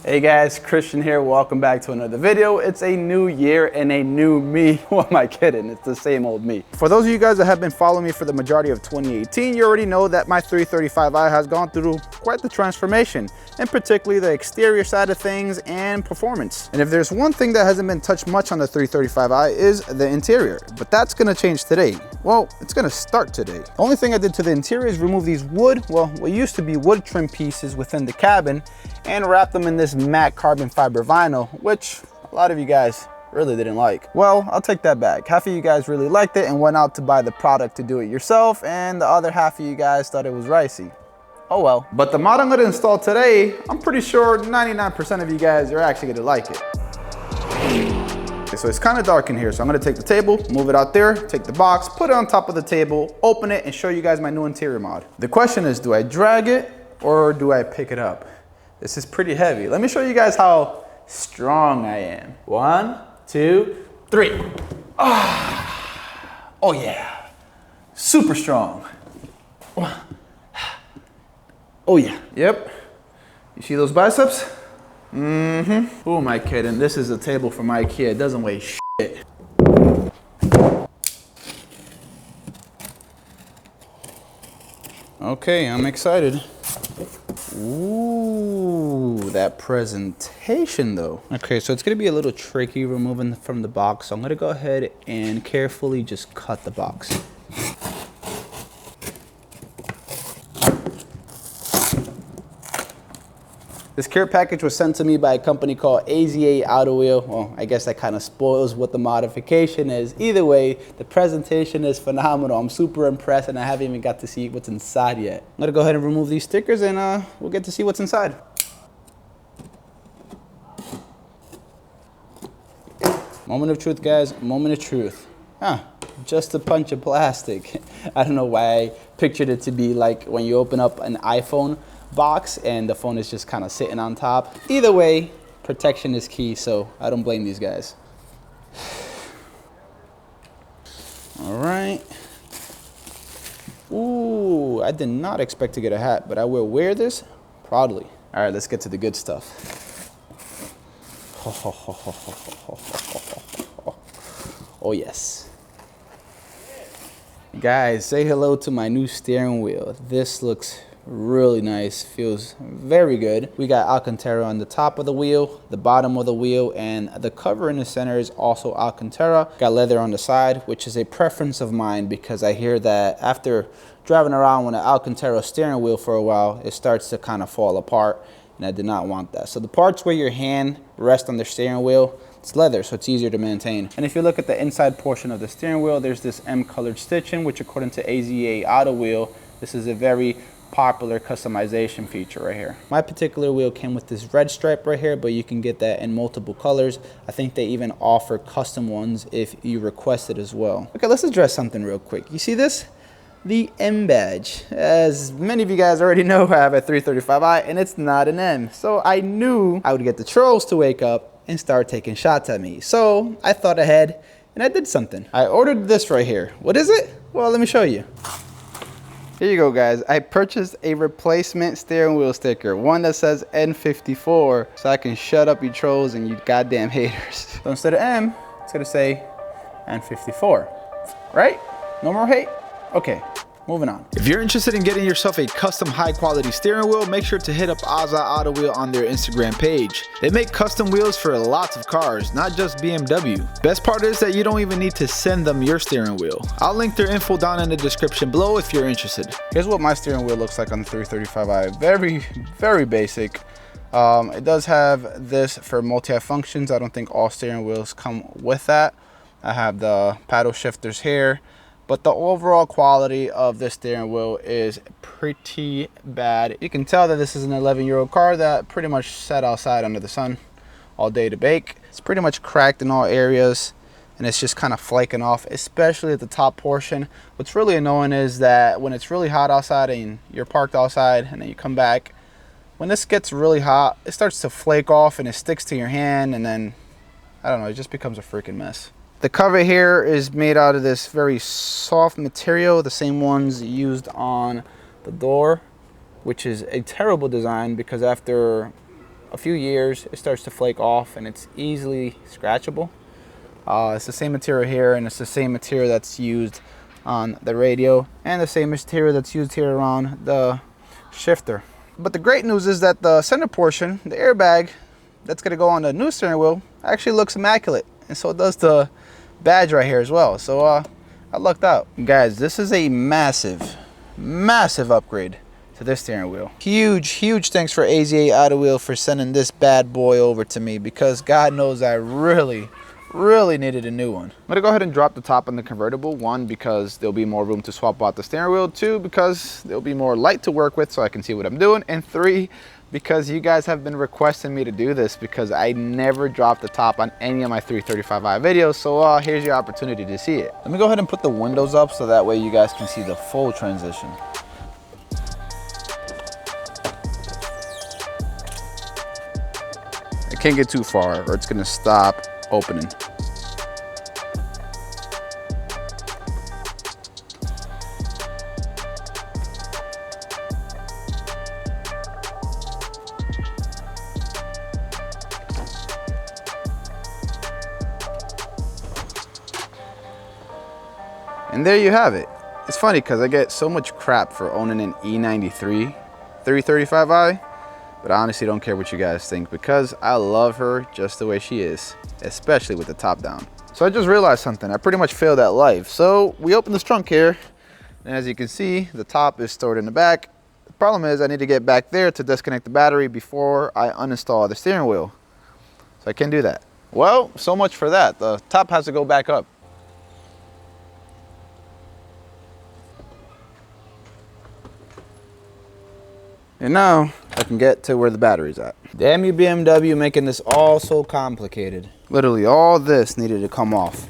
Hey guys, Christian here. Welcome back to another video. It's a new year and a new me. What am I kidding? It's the same old me. For those of you guys that have been following me for the majority of 2018, you already know that my 335i has gone through quite the transformation, and particularly the exterior side of things and performance. And if there's one thing that hasn't been touched much on the 335i is the interior, but that's gonna change today. Well, it's gonna start today. The only thing I did to the interior is remove these what used to be wood trim pieces within the cabin and wrap them in this matte carbon fiber vinyl, which a lot of you guys really didn't like. Well, I'll take that back. Half of you guys really liked it and went out to buy the product to do it yourself, and the other half of you guys thought it was ricey. Oh well. But the mod I'm gonna install today, I'm pretty sure 99% of you guys are actually gonna like it. Okay, so it's kind of dark in here, so I'm gonna take the table, move it out there, take the box, put it on top of the table, open it, and show you guys my new interior mod. The question is, do I drag it or do I pick it up? This is pretty heavy. Let me show you guys how strong I am. 1, 2, 3. Ah. Oh yeah, super strong. Oh yeah, yep. You see those biceps? Mm-hmm. Who am I kidding? This is a table from IKEA. It doesn't weigh shit. Okay, I'm excited. Ooh, that presentation though. Okay, so it's gonna be a little tricky removing from the box. So I'm gonna go ahead and carefully just cut the box. This care package was sent to me by a company called Azenis Auto Wheel. Well, I guess that kind of spoils what the modification is. Either way, the presentation is phenomenal. I'm super impressed, and I haven't even got to see what's inside yet. I'm gonna go ahead and remove these stickers, and we'll get to see what's inside. Moment of truth, guys, moment of truth. Just a bunch of plastic. I don't know why I pictured it to be like when you open up an iPhone box and the phone is just kind of sitting on top. Either way, protection is key, so I don't blame these guys. All right. Ooh, I did not expect to get a hat, but I will wear this proudly. All right, let's get to the good stuff. Oh yes. Guys, say hello to my new steering wheel. This looks really nice, feels very good. We got Alcantara on the top of the wheel, the bottom of the wheel, and the cover in the center is also Alcantara. Got leather on the side, which is a preference of mine because I hear that after driving around with an Alcantara steering wheel for a while, it starts to kind of fall apart, and I did not want that. So the parts where your hand rests on the steering wheel, it's leather, so it's easier to maintain. And if you look at the inside portion of the steering wheel, there's this M-colored stitching, which according to Azenis Auto Wheel, this is a very popular customization feature right here. My particular wheel came with this red stripe right here, but you can get that in multiple colors. I think they even offer custom ones if you request it as well. Okay, let's address something real quick. You see this? The M badge. As many of you guys already know, I have a 335i and it's not an M. So I knew I would get the trolls to wake up and start taking shots at me. So I thought ahead and I did something. I ordered this right here. What is it? Well, let me show you. Here you go, guys. I purchased a replacement steering wheel sticker, one that says N54, so I can shut up you trolls and you goddamn haters. So instead of M, it's gonna say N54, right? No more hate? Okay, moving on. If you're interested in getting yourself a custom high quality steering wheel, make sure to hit up Azenis Auto Wheel on their Instagram page. They make custom wheels for lots of cars, not just BMW. Best part is that you don't even need to send them your steering wheel. I'll link their info down in the description below if you're interested. Here's what my steering wheel looks like on the 335i. Very, very basic. It does have this for multi-functions. I don't think all steering wheels come with that. I have the paddle shifters here. But the overall quality of this steering wheel is pretty bad. You can tell that this is an 11-year-old car that pretty much sat outside under the sun all day to bake. It's pretty much cracked in all areas and it's just kind of flaking off, especially at the top portion. What's really annoying is that when it's really hot outside and you're parked outside and then you come back, when this gets really hot, it starts to flake off and it sticks to your hand, and then, I don't know, it just becomes a freaking mess. The cover here is made out of this very soft material, the same ones used on the door, which is a terrible design because after a few years, it starts to flake off and it's easily scratchable. It's the same material here, and it's the same material that's used on the radio and the same material that's used here around the shifter. But the great news is that the center portion, the airbag that's going to go on the new steering wheel, actually looks immaculate, and so does the badge right here as well. So I lucked out. Guys, this is a massive upgrade to this steering wheel. Huge thanks for AZA Auto Wheel for sending this bad boy over to me, because God knows I really needed a new one. I'm gonna go ahead and drop the top on the convertible. One, because there'll be more room to swap out the steering wheel. Two, because there'll be more light to work with so I can see what I'm doing. And three, because you guys have been requesting me to do this, because I never dropped the top on any of my 335i videos. So here's your opportunity to see it. Let me go ahead and put the windows up so that way you guys can see the full transition. I can't get too far or it's gonna stop opening. And there you have it. It's funny because I get so much crap for owning an E93 335i, but I honestly don't care what you guys think, because I love her just the way she is, especially with the top down. So I just realized something. I pretty much failed at life. So we open this trunk here, and as you can see, the top is stored in the back. The problem is I need to get back there to disconnect the battery before I uninstall the steering wheel. So I can't do that. Well, so much for that. The top has to go back up. And now I can get to where the battery's at. Damn you, BMW, making this all so complicated. Literally all this needed to come off.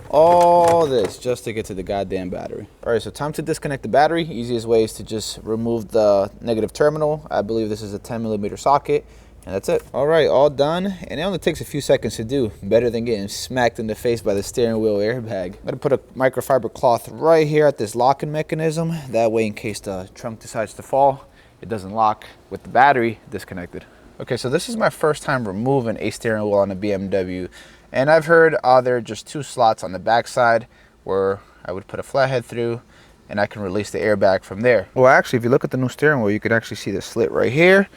All this just to get to the goddamn battery. All right, so time to disconnect the battery. Easiest way is to just remove the negative terminal. I believe this is a 10mm socket, and that's it. All right, all done, and it only takes a few seconds to do. Better than getting smacked in the face by the steering wheel airbag. I'm gonna put a microfiber cloth right here at this locking mechanism. That way, in case the trunk decides to fall, it doesn't lock with the battery disconnected. Okay, so this is my first time removing a steering wheel on a BMW, and I've heard there are just two slots on the back side where I would put a flathead through and I can release the airbag from there. Well, actually, if you look at the new steering wheel, you can actually see the slit right here,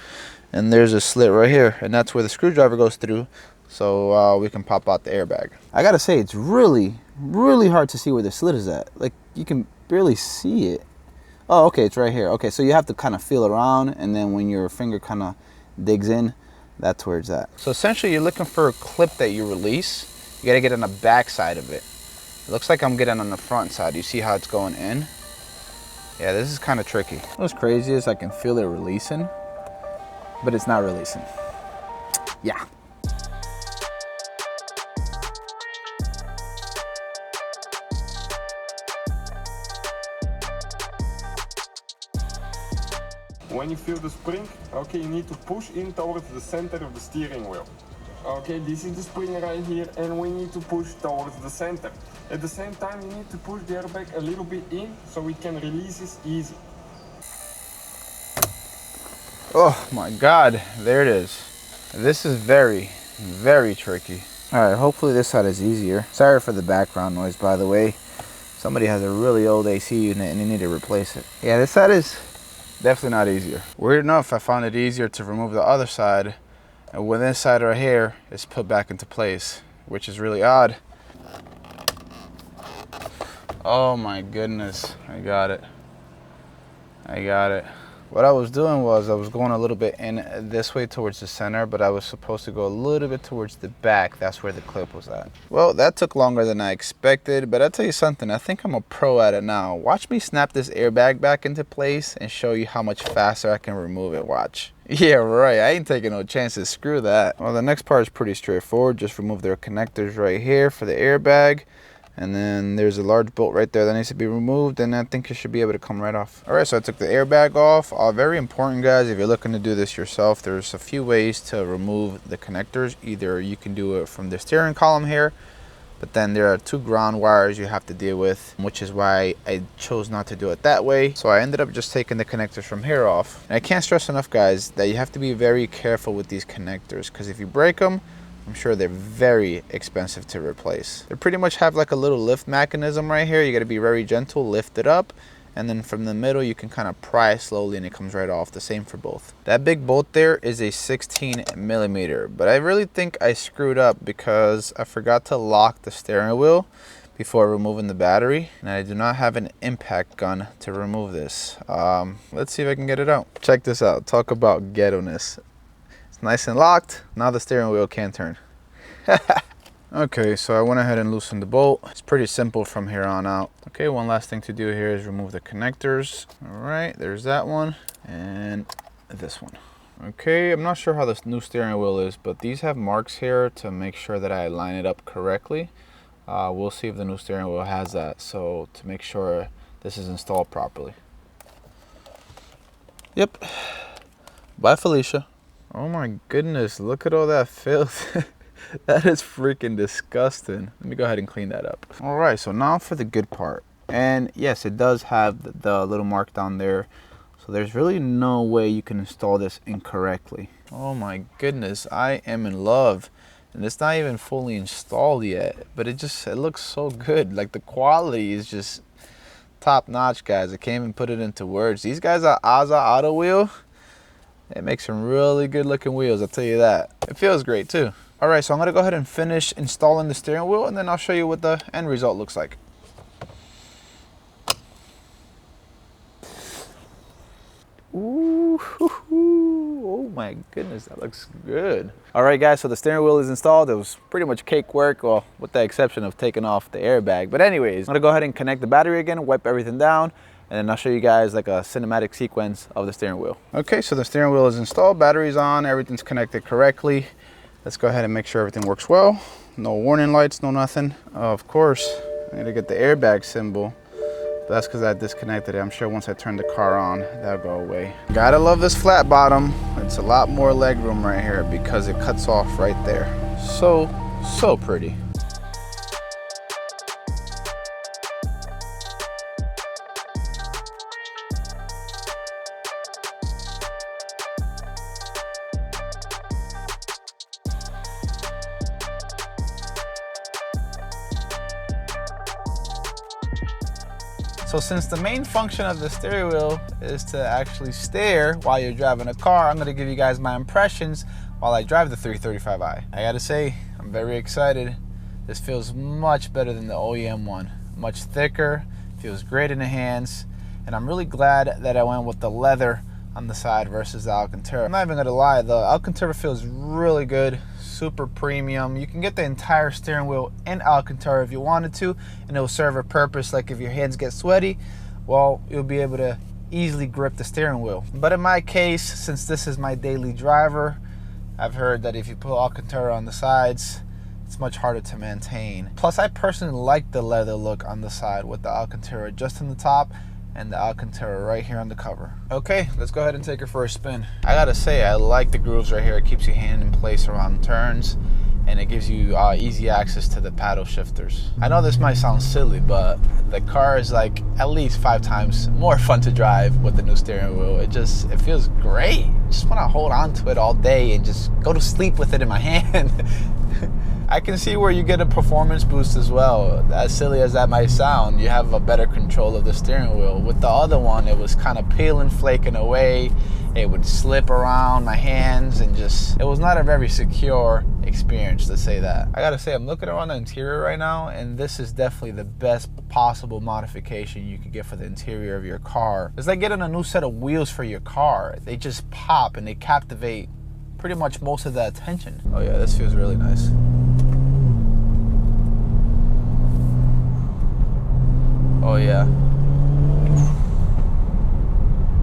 and there's a slit right here, and that's where the screwdriver goes through, so we can pop out the airbag. I gotta say, it's really hard to see where the slit is at. Like, you can barely see it. Oh, okay, it's right here. Okay, so you have to kind of feel around, and then when your finger kind of digs in, that's where it's at. So essentially, you're looking for a clip that you release. You gotta get on the back side of it. It looks like I'm getting on the front side. You see how it's going in? Yeah, this is kind of tricky. What's crazy is I can feel it releasing, but it's not releasing. Yeah. When you feel the spring, okay, you need to push in towards the center of the steering wheel. Okay, this is the spring right here, and we need to push towards the center. At the same time, you need to push the airbag a little bit in so we can release this easy. Oh my God, there it is. This is very tricky. All right, hopefully this side is easier. Sorry for the background noise, by the way. Somebody has a really old AC unit and they need to replace it. Yeah, this side is definitely not easier. Weird enough, I found it easier to remove the other side, and when this side right here is put back into place, which is really odd. Oh my goodness, I got it. What I was doing was I was going a little bit in this way towards the center, but I was supposed to go a little bit towards the back. That's where the clip was at. Well, that took longer than I expected, but I'll tell you something, I think I'm a pro at it now. Watch me snap this airbag back into place and show you how much faster I can remove it. Watch. Yeah, right, I ain't taking no chances. Screw that. Well, the next part is pretty straightforward. Just remove their connectors right here for the airbag. And then there's a large bolt right there that needs to be removed, and I think it should be able to come right off. All right, so I took the airbag off. Very important, guys, if you're looking to do this yourself, there's a few ways to remove the connectors. Either you can do it from the steering column here, but then there are 2 ground wires you have to deal with, which is why I chose not to do it that way. So I ended up just taking the connectors from here off. And I can't stress enough, guys, that you have to be very careful with these connectors, because if you break them, I'm sure they're very expensive to replace. They pretty much have like a little lift mechanism right here. You got to be very gentle, lift it up, and then from the middle you can kind of pry slowly and it comes right off. The same for both. That big bolt there is a 16mm, but I really think I screwed up because I forgot to lock the steering wheel before removing the battery, and I do not have an impact gun to remove this. Let's see if I can get it out. Check this out. Talk about ghetto-ness. It's nice and locked. Now the steering wheel can't turn. Okay, so I went ahead and loosened the bolt. It's pretty simple from here on out. Okay, one last thing to do here is remove the connectors. All right, there's that one and this one. Okay, I'm not sure how this new steering wheel is, but these have marks here to make sure that I line it up correctly. We'll see if the new steering wheel has that, so to make sure this is installed properly. Yep. Bye, Felicia. Oh my goodness, look at all that filth. That is freaking disgusting. Let me go ahead and clean that up. All right, so now for the good part. And yes, it does have the little mark down there. So there's really no way you can install this incorrectly. Oh my goodness, I am in love. And it's not even fully installed yet, but it looks so good. Like the quality is just top notch, guys. I can't even put it into words. These guys are Aza Auto Wheel. It makes some really good looking wheels, I'll tell you that. It feels great too. All right, so I'm gonna go ahead and finish installing the steering wheel, and then I'll show you what the end result looks like. Ooh, oh my goodness, that looks good. All right, guys, so the steering wheel is installed. It was pretty much cake work, well, with the exception of taking off the airbag. But anyways, I'm gonna go ahead and connect the battery again, wipe everything down, and then I'll show you guys like a cinematic sequence of the steering wheel. Okay, so the steering wheel is installed, battery's on, everything's connected correctly. Let's go ahead and make sure everything works well. No warning lights, no nothing. Of course, I need to get the airbag symbol. But that's because I disconnected it. I'm sure once I turn the car on, that'll go away. Gotta love this flat bottom. It's a lot more leg room right here because it cuts off right there. So pretty. So since the main function of the steering wheel is to actually steer while you're driving a car, I'm gonna give you guys my impressions while I drive the 335i. I gotta say, I'm very excited. This feels much better than the OEM one. Much thicker, feels great in the hands, and I'm really glad that I went with the leather on the side versus the Alcantara. I'm not even gonna lie, the Alcantara feels really good. Super premium. You can get the entire steering wheel in Alcantara if you wanted to, and it will serve a purpose. Like if your hands get sweaty, well, you'll be able to easily grip the steering wheel. But in my case, since this is my daily driver, I've heard that if you put Alcantara on the sides, it's much harder to maintain. Plus, I personally like the leather look on the side with the Alcantara just on the top and the Alcantara right here on the cover. Okay, let's go ahead and take her for a spin. I gotta say, I like the grooves right here. It keeps your hand in place around turns, and it gives you easy access to the paddle shifters. I know this might sound silly, but the car is like at least 5 times more fun to drive with the new steering wheel. It feels great. I just wanna hold on to it all day and just go to sleep with it in my hand. I can see where you get a performance boost as well. As silly as that might sound, you have a better control of the steering wheel. With the other one, it was kind of peeling, flaking away. It would slip around my hands and it was not a very secure experience, to say that. I gotta say, I'm looking around the interior right now, and this is definitely the best possible modification you could get for the interior of your car. It's like getting a new set of wheels for your car. They just pop and they captivate pretty much most of the attention. Oh yeah, this feels really nice. Oh yeah.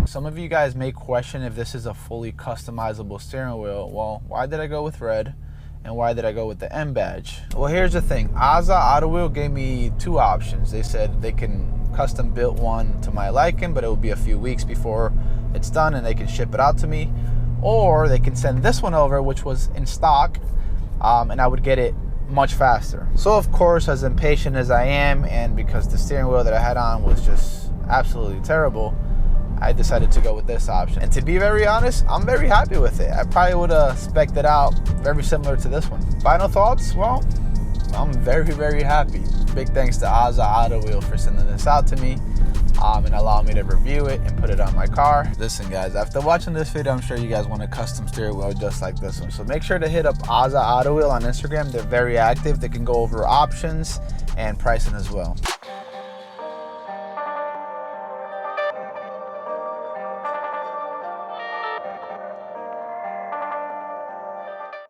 Some of you guys may question if this is a fully customizable steering wheel. Well, why did I go with red? And why did I go with the M badge? Well, here's the thing. Aza Auto Wheel gave me 2 options. They said they can custom build one to my liking, but it will be a few weeks before it's done and they can ship it out to me. Or they can send this one over, which was in stock, and I would get it much faster. So of course, as impatient as I am, and because the steering wheel that I had on was just absolutely terrible, I decided to go with this option. And to be very honest, I'm very happy with it. I probably would have spec'd it out very similar to this one. Final thoughts? Well, I'm very, very happy. Big thanks to Aza Auto Wheel for sending this out to me and allowing me to review it and put it on my car. Listen guys, after watching this video, I'm sure you guys want a custom steering wheel just like this one. So make sure to hit up Aza Auto Wheel on Instagram. They're very active. They can go over options and pricing as well.